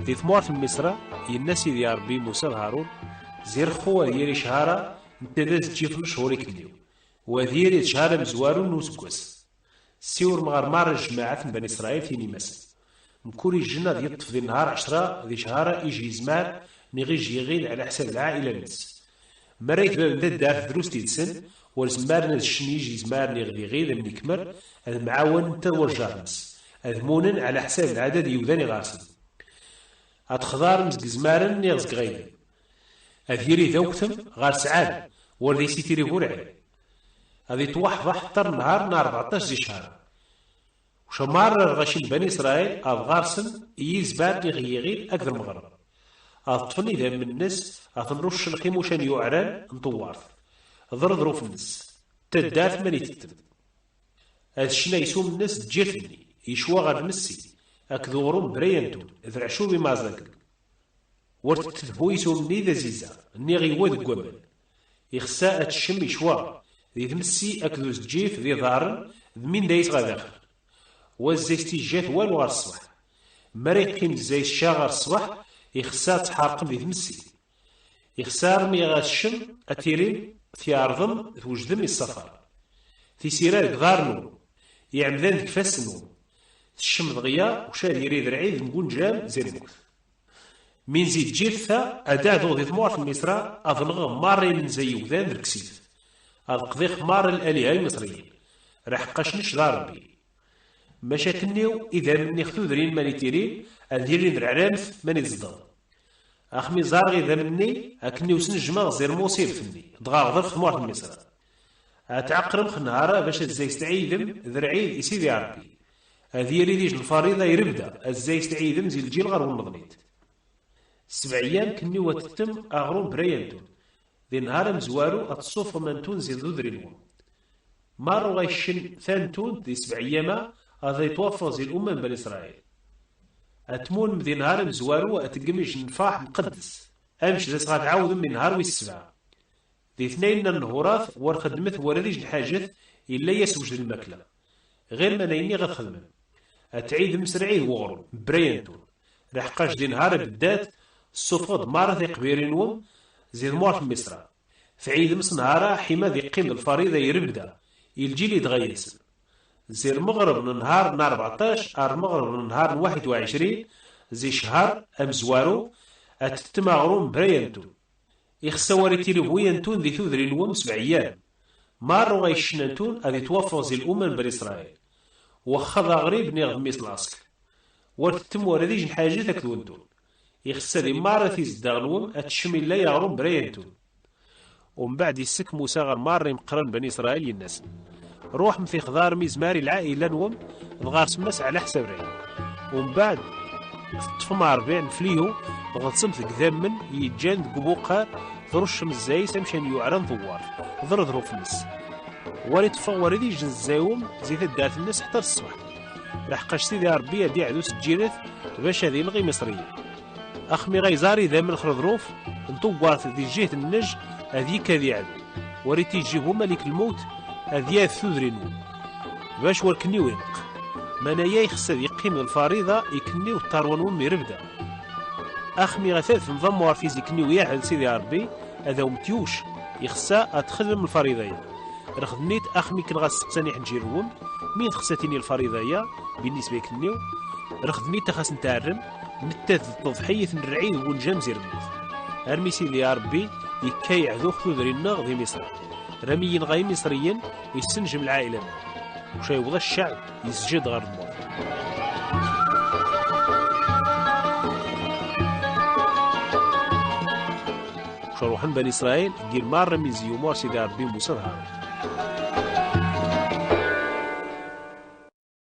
دي ثمارة مصر ينسي دي ربي موسى هارون زير خو ديالي شهارة انت داز تجيف شهوري كنيو وديالي شهارة مزوارون نوسكوس سيور مغرمار الجماعة من بني إسرائيل تيني مسا مكوري الجنة دي يطف ذي النهار 10 ذي شهارة يجي زمان نغيج يغيد على حساب العائلة النس مريت باب دار دروس تيتسن والزمار الشني يجي زمان يغدي غيد من يكمل المعاون تورجع نس أذمونن على حساب العدد يوذاني غاسل أتخضار مزق زمارن يغزق غيدا أذيري ذوكتم غار سعاد والذي سيتيري هورعي هذه توحض حتر نهار 14 ذي شهر وشمار غشيل بني إسرائيل أضغارسن يزبان يغيغيل أكثر مغرب أطفني ذا من الناس أتنرش الخيموشان يعران نطوارث ضرضرو في الناس تداث مني تتم هذا الشنا يسوم الناس تجيرتني يشوى غير نسي أكذورون بريانتون إذا عشوبي مازاكل ورتتبو يسومني ذا زيزا نيغي واد قوامل يخساء تشم يشوى ذي ذمسي أكذو زجيف ذي ضارن ذمين دايس غاداخل والزيستي جات والو غار الصباح مريقين زي الشاغر الصباح يخساء تحارقم ذي ذمسي يخسار مي غاشم أتيرين ثيارضم توجدم السفر في سيرار قدار نور يعمدان ذكفاس نور تشم ضغيا وشاد يريد رعيد نقول جام زي الموت من زيد جيرثا أداع ذو ذي ثمار في مصر أظنغ ماري من زي وذان ذركسيف أذقضي خمار الآلهة المصريين راح قشنش دار ربي مشاكلنيو إذا مني خذو ذرين ماني تيرين أذيرين العرانف ماني تزدغ أخمي زارغي ذا مني أكني وسنجمع زير موصيل فني دغار ظرف ثمار في مصر أتعقرم خنهارا باش ازاي استعيدم ذرعيد يسيدي ربي أذيري ديج الفريضة يربدا ازاي استعيدم زي الجيل غير والمضنيت 7 أيام كني وتتم أغرون بريانتون ذي نهار مزوارو أتصوف منتون زي ذو ذرينون مارو غيشن ثانتون ذي 7 أيام هذا يتوفى زي الأمة من بني إسرائيل أتمون ذي نهار مزوارو أتقمج نفاح مقدس أمش ذي صغار عاود من نهار ويسبع ذي 2 النهورات ورخدمت ورديج الحاجات إلا يسوج الماكلة غير ما نيني غتخدم أتعيد مسرعيه وغرو بريانتون راح قاش ذي نهار بدات الصفود مارة ذي قبيرينوم زي الموار في مصر في عيد مس نهارا حما ذي قيم الفريضة يربدا الجيل يتغيس زي المغرب من نهار 14 المغرب من نهار 21 زي شهر أمزوارو أتتماغرون بريانتون يخسواري تيليفويانتون ذي ثوذري نوم 7 أيام مارو غيشنانتون أذي توفى زي الأمة من بني إسرائيل وخذا غريب نيغ ميس الأصل ورتتم ورديج الحاجة تكذوندون يخسر مارة تيزدغنوم أتشمي لا يغرم بريانتون ومن بعد يسك موسى غير مارة مقرن بني إسرائيل الناس روح في خضار ميزماري العائلة نوم ضغار سماس على حساب رعي ومن بعد تفما 40 فليو غتصمت قدام من يجان قبوقها ثرش مزاي سمشان يعرن ضوار ضرضرو في الناس وريد فوردي جنزاوم زي الدات الناس حتى الصباح لحقاش سيدي ربي دي عدو سجيرث باش هذه نغي مصرية أخمي غيزاري ذا من الخرظروف نطوارت ذي جهة النج هذيك ذي عدو وريد تيجيبو ملك الموت هذيا الثذرين باش وركني وينق منايا يخسر يقيم الفريضة يكني والطاروان ومي ربدا أخمي غثاث نظام وارفيزي كني وياحد سيدي ربي هذا ومتيوش يخسا أتخدم الفريضة رخدنيت أخمي كن غاسقساني حنجيروهم مين خساتيني الفريضة بالنسبة كنيو رخدنيت تخاس نتعرم نتاث التضحية الرعيد ونجام زي رميت أرمي سيدي ربي يكاي عذو خذوري النغ ذي مصر رميين غاي مصريين ويستنجم العائلة وشايوض الشعب يسجد غير الموت شروحن بني إسرائيل دير مرة من زيومار سيدي ربي موسى هارون